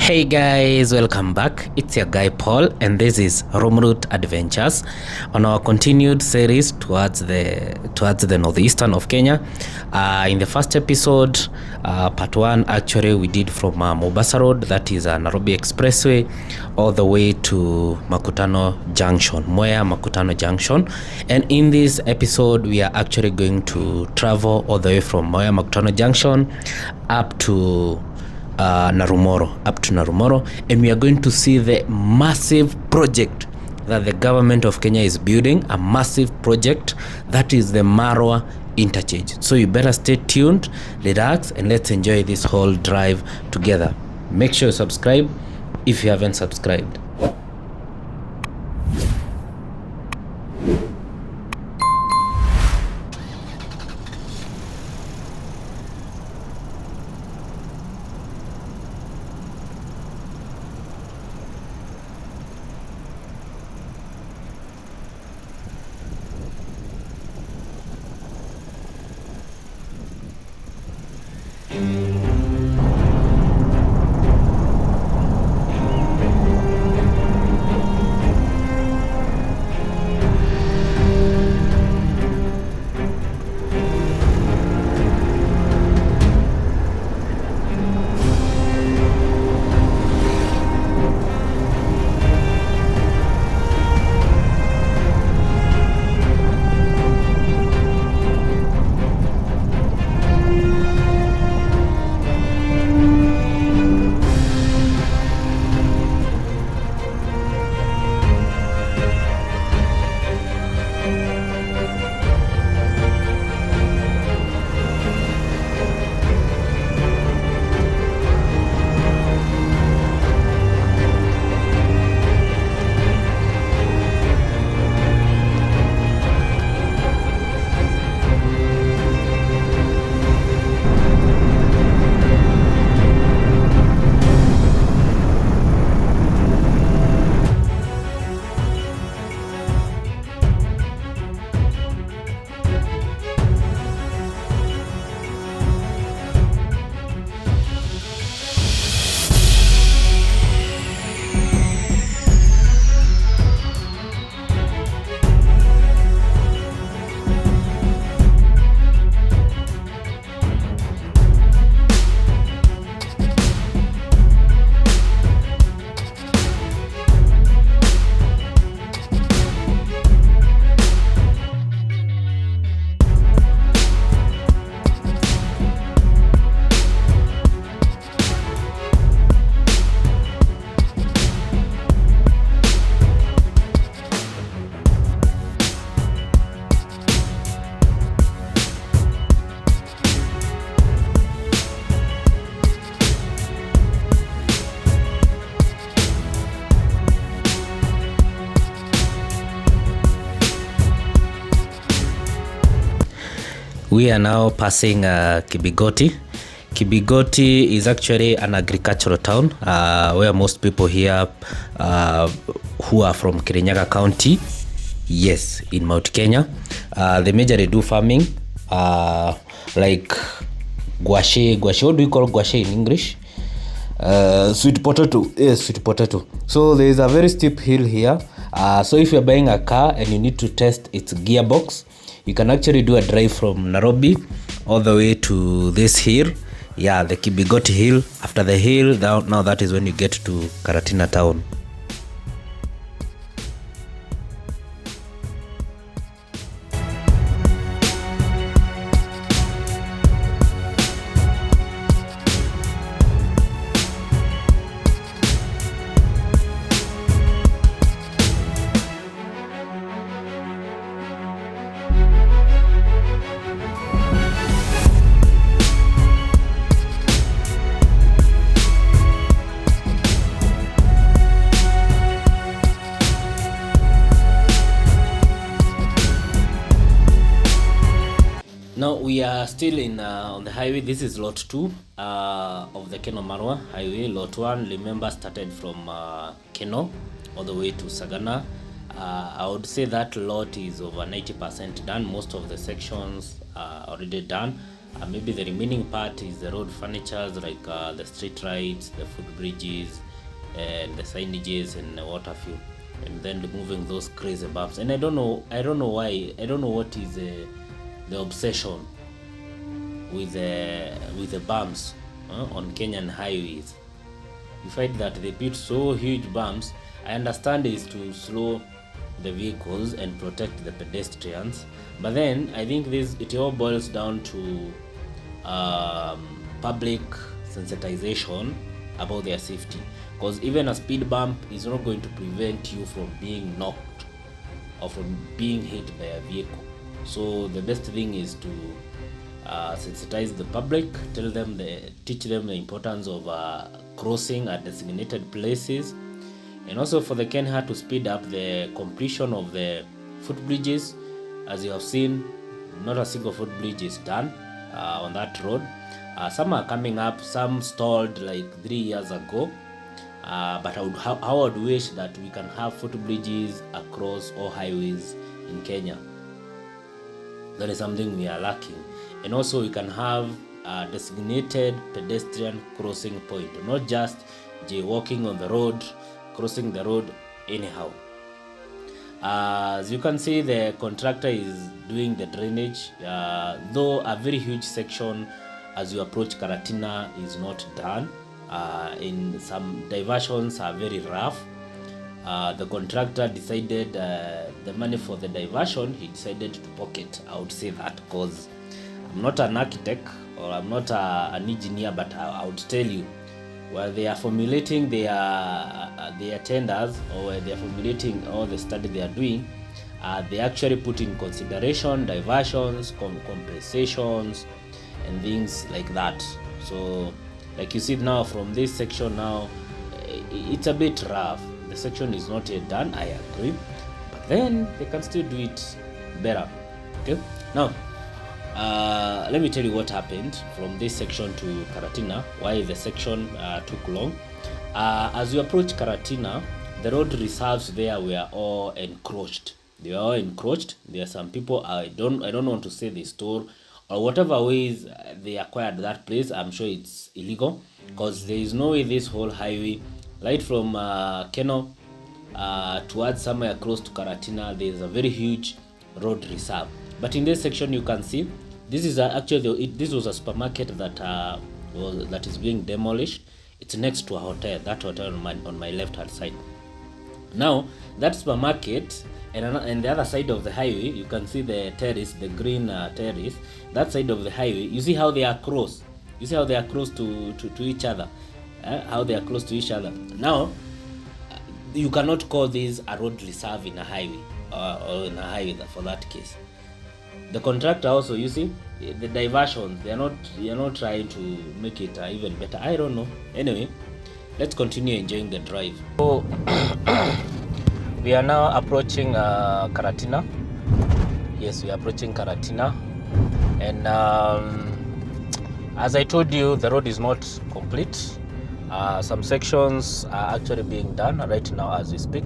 Hey guys, welcome back. It's your guy Paul and this is Route Adventures on our continued series towards the northeastern of Kenya. In the first episode, part 1, actually we did from Mombasa Road, that is Nairobi Expressway, all the way to Makutano Junction, Mwea Makutano Junction. And in this episode, we are actually going to travel all the way from Mwea Makutano Junction up to Narumoro, and we are going to see the massive project that the government of Kenya is building, a massive project that is the Marwa interchange. So you better stay tuned, relax, and let's enjoy this whole drive together. Make sure you subscribe if you haven't subscribed. We are now passing Kibigoti. Kibigoti is actually an agricultural town where most people here who are from Kirinyaga County, yes, in Mount Kenya, they majorly do farming, like guashe. What do we call guashe in English? Sweet potato. Yes, sweet potato. So there is a very steep hill here. So if you're buying a car and you need to test its gearbox, you can actually do a drive from Nairobi all the way to this hill. Yeah, the Kibigoti hill. After the hill, now that is when you get to Karatina town. Now we are still in on the highway. This is lot 2 of the Keno Marwa highway. Lot 1, remember, started from Keno all the way to Sagana. I would say that lot is over 90% done. Most of the sections are already done. Maybe the remaining part is the road furnitures like the street lights, the footbridges, and the signages and what have you, and then removing those crazy bumps. And I don't know why, I don't know what is the obsession with the bumps on Kenyan highways. You find that they build so huge bumps. I understand is to slow the vehicles and protect the pedestrians, but then I think it all boils down to public sensitization about their safety, because even a speed bump is not going to prevent you from being knocked or from being hit by a vehicle. So the best thing is to sensitize the public, teach them the importance of crossing at designated places, and also for the Kenya to speed up the completion of the footbridges. As you have seen, not a single footbridge is done on that road. Some are coming up, some stalled like 3 years ago, but I would wish that we can have footbridges across all highways in Kenya. That is something we are lacking. And also we can have a designated pedestrian crossing point, not just jaywalking on the road, crossing the road anyhow. As you can see, the contractor is doing the drainage, though a very huge section as you approach Karatina is not done. In some diversions are very rough. The contractor decided the money for the diversion, he decided to pocket. I would say that because I'm not an architect or I'm not an engineer, but I would tell you, while they are formulating their tenders, or they are formulating all the study they are doing, they actually put in consideration diversions, compensations, and things like that. So like you see now from this section now, it's a bit rough. The section is not yet done, I agree, but then they can still do it better. Okay, now let me tell you what happened from this section to Karatina, why the section took long. As you approach Karatina, the road reserves there were all encroached. They were all encroached. There are some people, I don't want to say they stole or whatever ways they acquired that place. I'm sure it's illegal, because there is no way this whole highway right from Keno towards somewhere close to Karatina, there is a very huge road reserve. But in this section you can see this is actually this was a supermarket that is being demolished. It's next to a hotel, that hotel on my left hand side. Now that supermarket, and the other side of the highway you can see the terrace, the green terrace, that side of the highway, you see how they are close, to each other, how they are close to each other. Now you cannot call this a road reserve in a highway, or in a highway for that case. The contractor also, you see the diversions, they are not trying to make it even better. I don't know. Anyway, let's continue enjoying the drive. So we are now approaching Karatina. Yes, we are approaching Karatina, and as I told you, the road is not complete. Some sections are actually being done right now as we speak.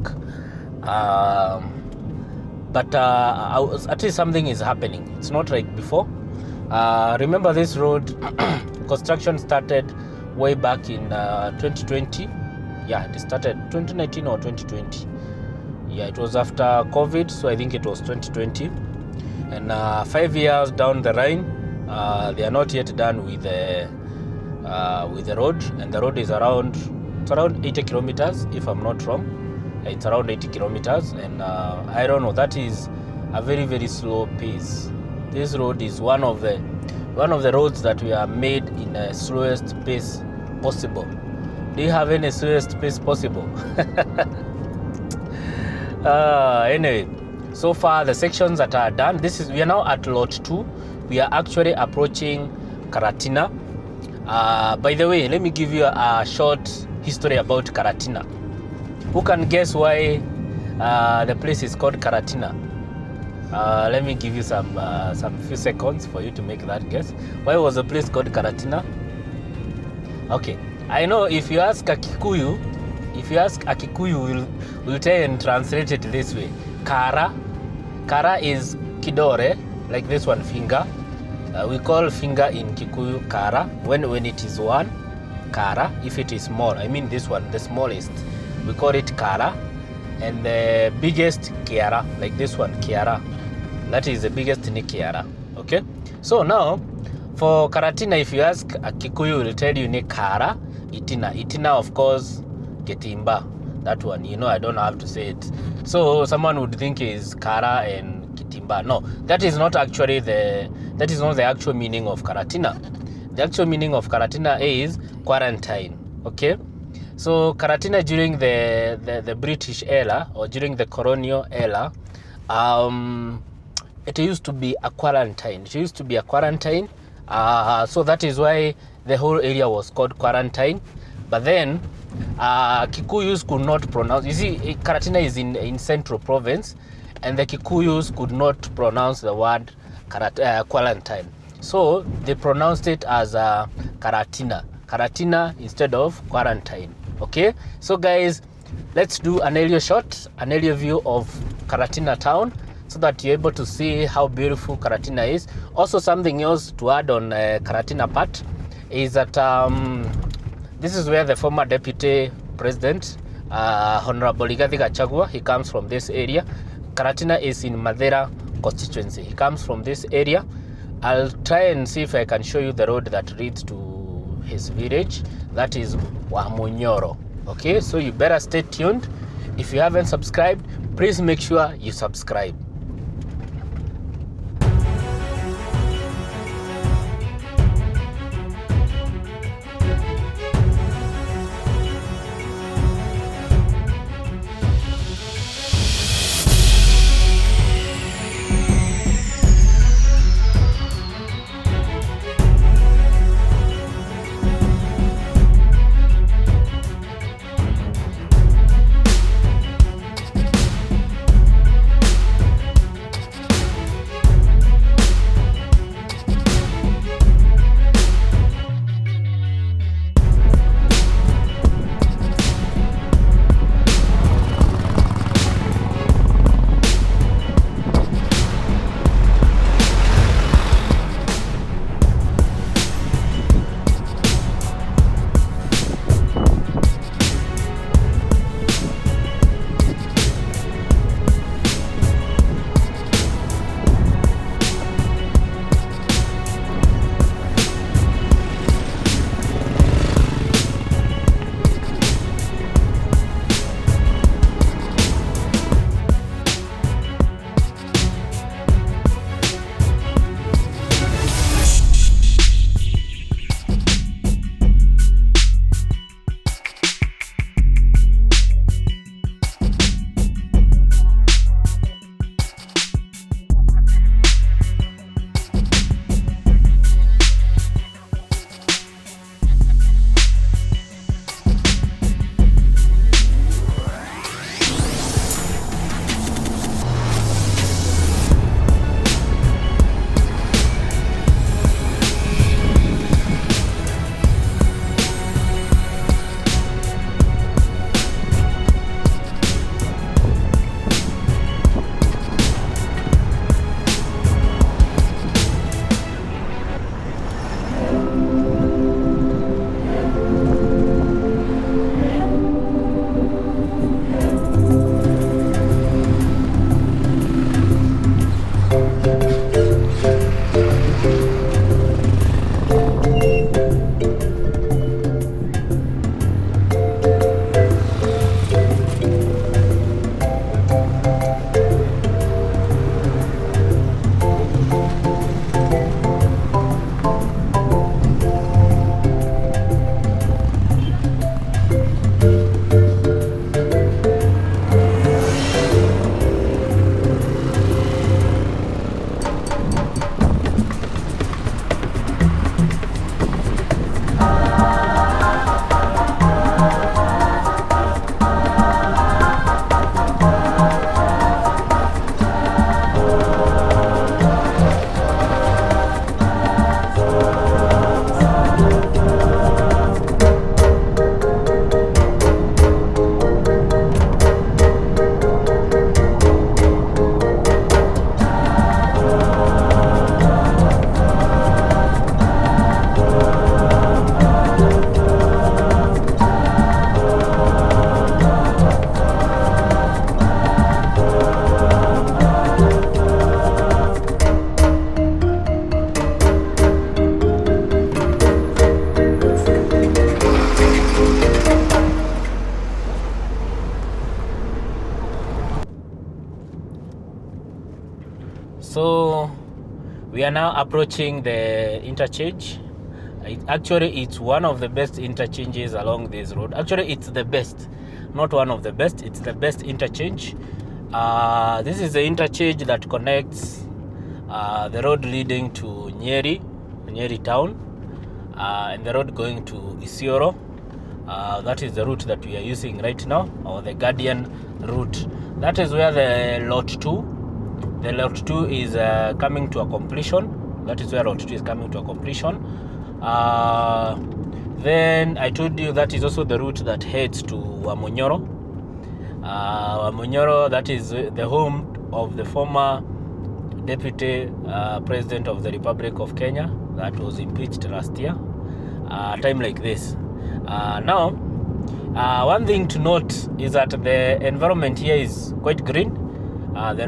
But at least something is happening. It's not like before. Remember this road construction started way back in 2020. Yeah, it started 2019 or 2020. Yeah, it was after COVID, so I think it was 2020. And 5 years down the line, they are not yet done with the road, and the road is around 80 kilometers, if I'm not wrong. It's around 80 kilometers, and I don't know, that is a very, very slow pace. This road is one of the roads that we are made in the slowest pace possible. Do you have any slowest pace possible? Anyway, so far the sections that are done, we are now at lot 2. We are actually approaching Karatina. By the way, let me give you a short history about Karatina. Who can guess why the place is called Karatina? Let me give you some few seconds for you to make that guess. Why was the place called Karatina? Okay, I know if you ask a Kikuyu, we'll try and translate it this way. Kara is kidore, like this one finger. We call finger in Kikuyu kara when it is one, kara. If it is small, I mean this one, the smallest, we call it kara, and the biggest kiara, like this one, kiara. That is the biggest ni kiara. Okay, so now for Karatina, if you ask a Kikuyu, will tell you ni kara, itina. Itina, of course, ketimba. That one, you know, I don't have to say it. So someone would think is kara and kitimba. No, that is not actually the actual meaning of Karatina. The actual meaning of Karatina is quarantine. Okay, so Karatina during the British era, or during the colonial era, it used to be a quarantine. It used to be a quarantine. So that is why the whole area was called quarantine. But then Kikuyus could not pronounce. You see, Karatina is in Central Province, and the Kikuyus could not pronounce the word quarantine. So they pronounced it as Karatina. Karatina instead of quarantine. Okay, so guys, let's do an aerial shot, an aerial view of Karatina town, so that you're able to see how beautiful Karatina is. Also, something else to add on Karatina part is that this is where the former deputy president, Honorable Rigathi Gachagua, he comes from this area. Karatina is in Madera constituency. He comes from this area. I'll try and see if I can show you the road that leads to his village. That is Wamunyoro. Okay, so you better stay tuned. If you haven't subscribed, please make sure you subscribe. So we are now approaching the interchange. It's one of the best interchanges along this road. Actually, it's the best, not one of the best. It's the best interchange. This is the interchange that connects the road leading to Nyeri town, and the road going to Isiolo. That is the route that we are using right now, or the Guardian route. That is where the lot 2 is coming to a completion. That is where lot 2 is coming to a completion. Then I told you that is also the route that heads to Wamunyoro. Wamunyoro, that is the home of the former Deputy President of the Republic of Kenya that was impeached last year, a time like this. Now, one thing to note is that the environment here is quite green. The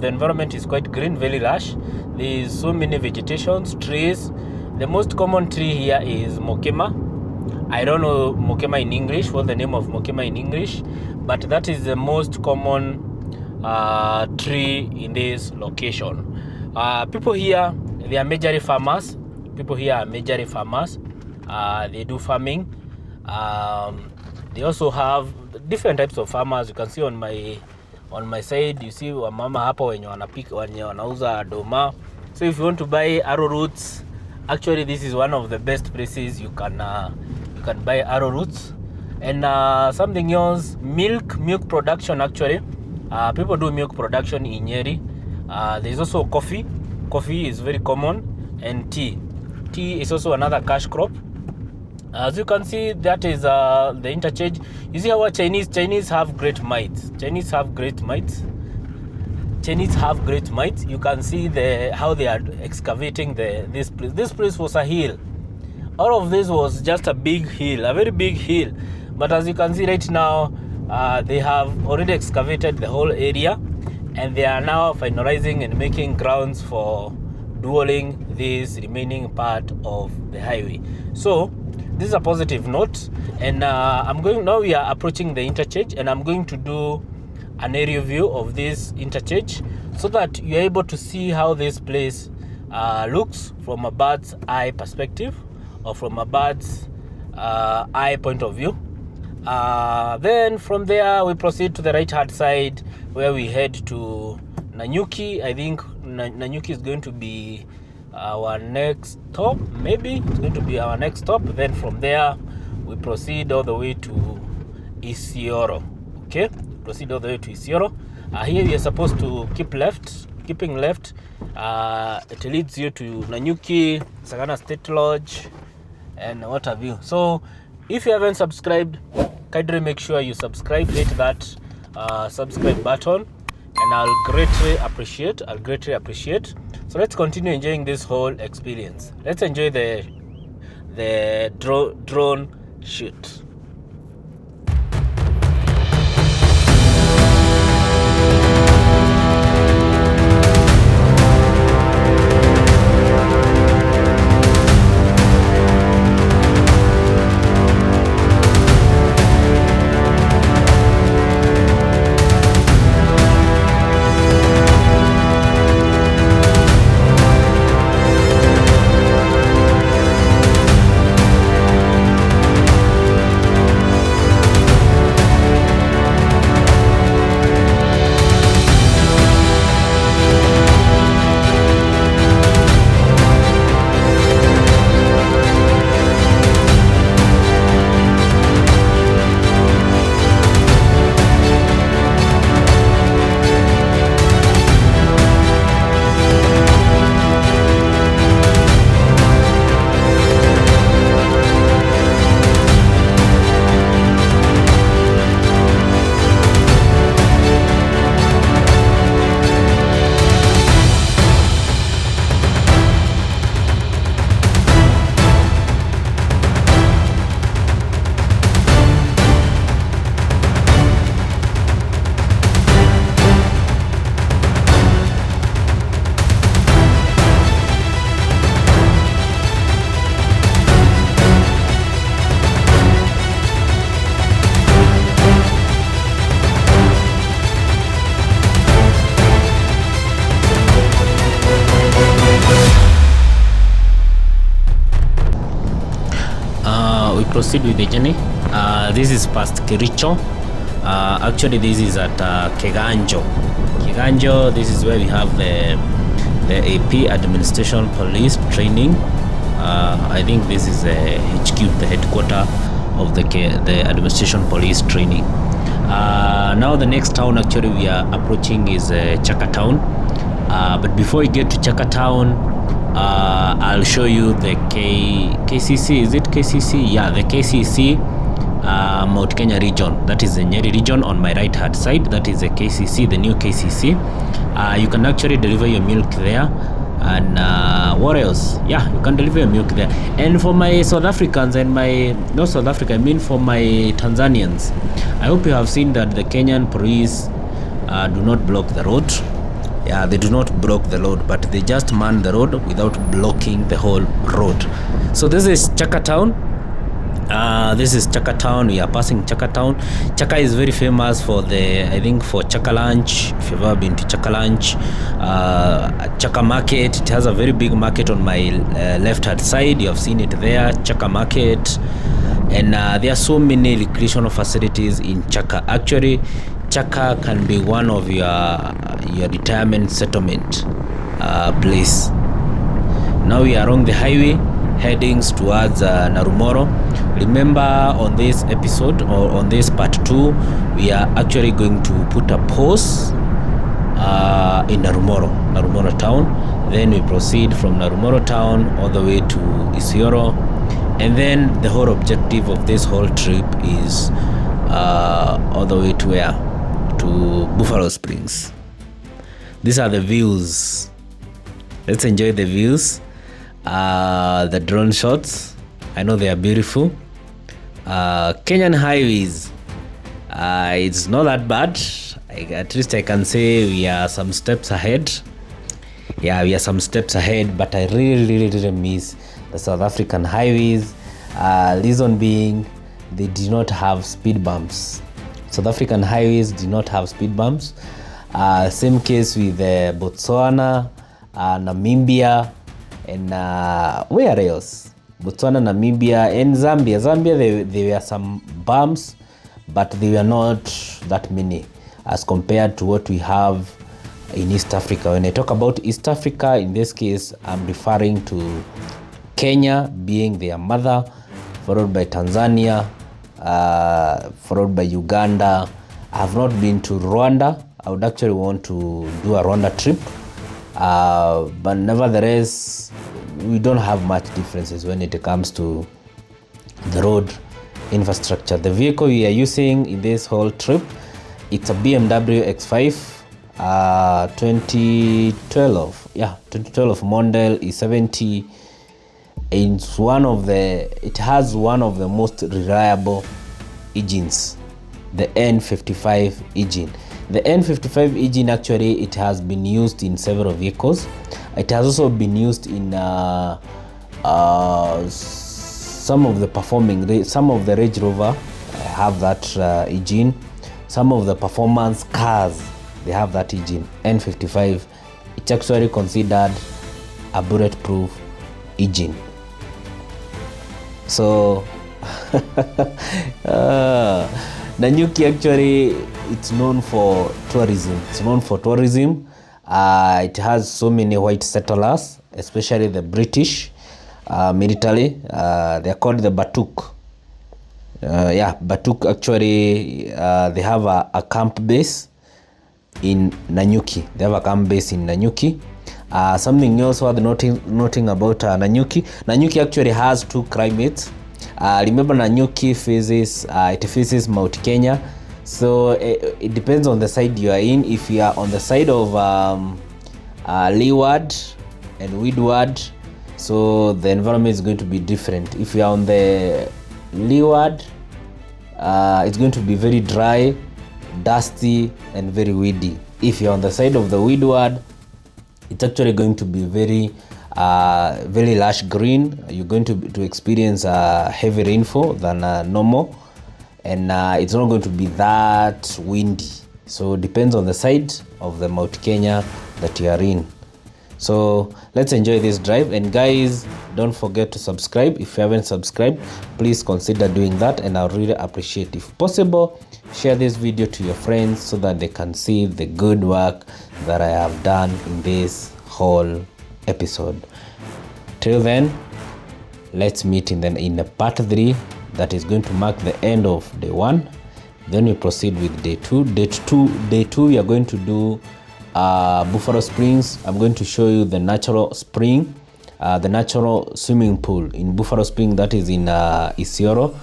environment is quite green, very lush. There is so many vegetations, trees. The most common tree here is Mokema. I don't know Mokema in English, what's the name of Mokema in English, but that is the most common tree in this location. People here, they are majorly farmers. They do farming. They also have different types of farmers. You can see on my side, you see wamama hapa wenye wanauza doma. So if you want to buy arrowroots, actually this is one of the best places you can buy arrowroots. And something else, milk production. Actually, people do milk production in Nyeri. There is also coffee. Coffee is very common, and tea is also another cash crop. As you can see, that is the interchange. You see how Chinese have great minds. Chinese have great minds. You can see how they are excavating this place. This place was a hill. All of this was just a big hill, a very big hill. But as you can see right now, they have already excavated the whole area, and they are now finalizing and making grounds for dualing this remaining part of the highway. So this is a positive note, and now we are approaching the interchange, and I'm going to do an aerial view of this interchange so that you're able to see how this place looks from a bird's eye perspective, or from a bird's eye point of view. Then from there we proceed to the right hand side, where we head to Nanyuki. I think Nanyuki is going to be our next stop. Maybe it's going to be our next stop. Then from there we proceed all the way to Isiolo. Okay, proceed all the way to Isiolo. Here we are supposed to keeping left. It leads you to Nanyuki, Sagana State Lodge, and what have you. So if you haven't subscribed, kindly make sure you subscribe. Hit that subscribe button, and I'll greatly appreciate. So let's continue enjoying this whole experience. Let's enjoy the drone shoot. proceed with the journey. This is past Kericho. Actually, this is at Keganjo. This is where we have the AP Administration Police Training. I think this is the HQ, the headquarter of the Administration Police Training. Now the next town actually we are approaching is Chaka Town. But before we get to Chaka Town, I'll show you the KCC. Is it KCC? Yeah, the KCC Mount Kenya region. That is the Nyeri region on my right hand side. That is the KCC, the new KCC. You can actually deliver your milk there. And what else? Yeah, you can deliver your milk there. And for my South Africans and not South Africa, I mean for my Tanzanians, I hope you have seen that the Kenyan police do not block the road. Yeah, they do not block the road, but they just man the road without blocking the whole road. So this is Chaka Town. This is Chaka Town. We are passing Chaka Town. Chaka is very famous for for Chaka lunch. If you've ever been to Chaka lunch, Chaka market, it has a very big market on my left hand side. You have seen it there, Chaka market. And there are so many recreational facilities in Chaka. Actually, Chaka can be one of your retirement settlement place. Now we are on the highway heading towards Narumoro. Remember, on this episode or on this part 2, we are actually going to put a pause in Narumoro town. Then we proceed from Narumoro town all the way to Isiolo, and then the whole objective of this whole trip is all the way to where? To Buffalo Springs. These are the views. Let's enjoy the views. The drone shots, I know they are beautiful. Kenyan highways, it's not that bad. At least I can say we are some steps ahead. Yeah, we are some steps ahead, but I really miss the South African highways. Reason being, they do not have speed bumps. South African highways do not have speed bumps. Same case with Botswana, Namibia, and where else? Botswana, Namibia, and Zambia. There were some bumps, but they were not that many as compared to what we have in East Africa. When I talk about East Africa, in this case, I'm referring to Kenya being their mother, followed by Tanzania, followed by Uganda. I have not been to Rwanda. I would actually want to do a Rwanda trip. But nevertheless, we don't have much differences when it comes to the road infrastructure. The vehicle we are using in this whole trip, it's a BMW X5 2012 model E70. It has one of the most reliable engines, the N55 engine. The N55 engine, actually, it has been used in several vehicles. It has also been used in some of the Range Rover have that engine. Some of the performance cars, they have that engine. N55, it's actually considered a bulletproof engine. So Nanyuki, actually, it's known for tourism. It has so many white settlers, especially the British military. They are called the Batuk. Batuk, actually, they have a camp base in Nanyuki. Something else worth noting about Nanyuki. Nanyuki actually has two climates. Remember, Nanyuki faces Mount Kenya. So it depends on the side you are in. If you are on the side of leeward and windward, so the environment is going to be different. If you are on the leeward, it's going to be very dry, dusty, and very windy. If you're on the side of the windward, it's actually going to be very lush green. You're going to experience heavy rainfall than normal, and it's not going to be that windy. So it depends on the side of the Mount Kenya that you are in. So let's enjoy this drive, and guys, don't forget to subscribe. If you haven't subscribed, please consider doing that, and I'll really appreciate, if possible, share this video to your friends so that they can see the good work that I have done in this whole episode. Till then, let's meet in the part 3 that is going to mark the end of day 1. Then we proceed with day 2. Day 2 we are going to do Buffalo Springs. I'm going to show you the natural spring, the natural swimming pool in Buffalo Spring, that is in Isiolo.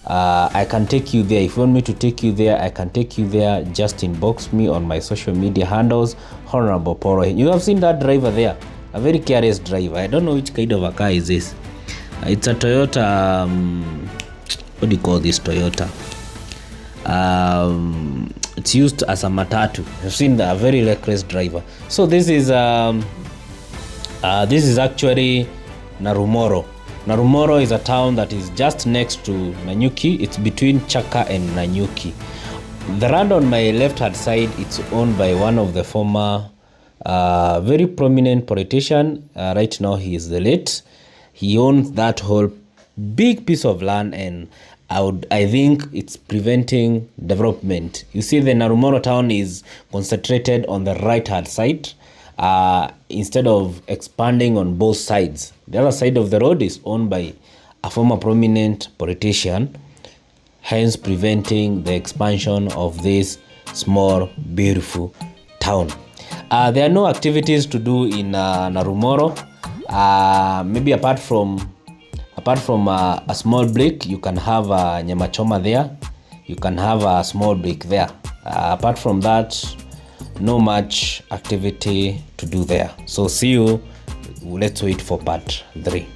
I can take you there. If you want me to take you there, I can take you there. Just inbox me on my social media handles, Honorable Poro. You have seen that driver there, a very careless driver. I don't know which kind of a car is this. It's a Toyota, what do you call this Toyota? It's used as a matatu. I've seen a very reckless driver. So this is actually Narumoro. Narumoro is a town that is just next to Nanyuki. It's between Chaka and Nanyuki. The land on my left hand side, it's owned by one of the former very prominent politician. Right now he is the late. He owns that whole big piece of land, and I think it's preventing development. You see, the Narumoro town is concentrated on the right hand side instead of expanding on both sides. The other side of the road is owned by a former prominent politician, hence preventing the expansion of this small, beautiful town. There are no activities to do in Narumoro. Maybe apart from a small break, you can have a nyama choma there. You can have a small break there. Apart from that, no much activity to do there. So see you. Let's wait for part 3.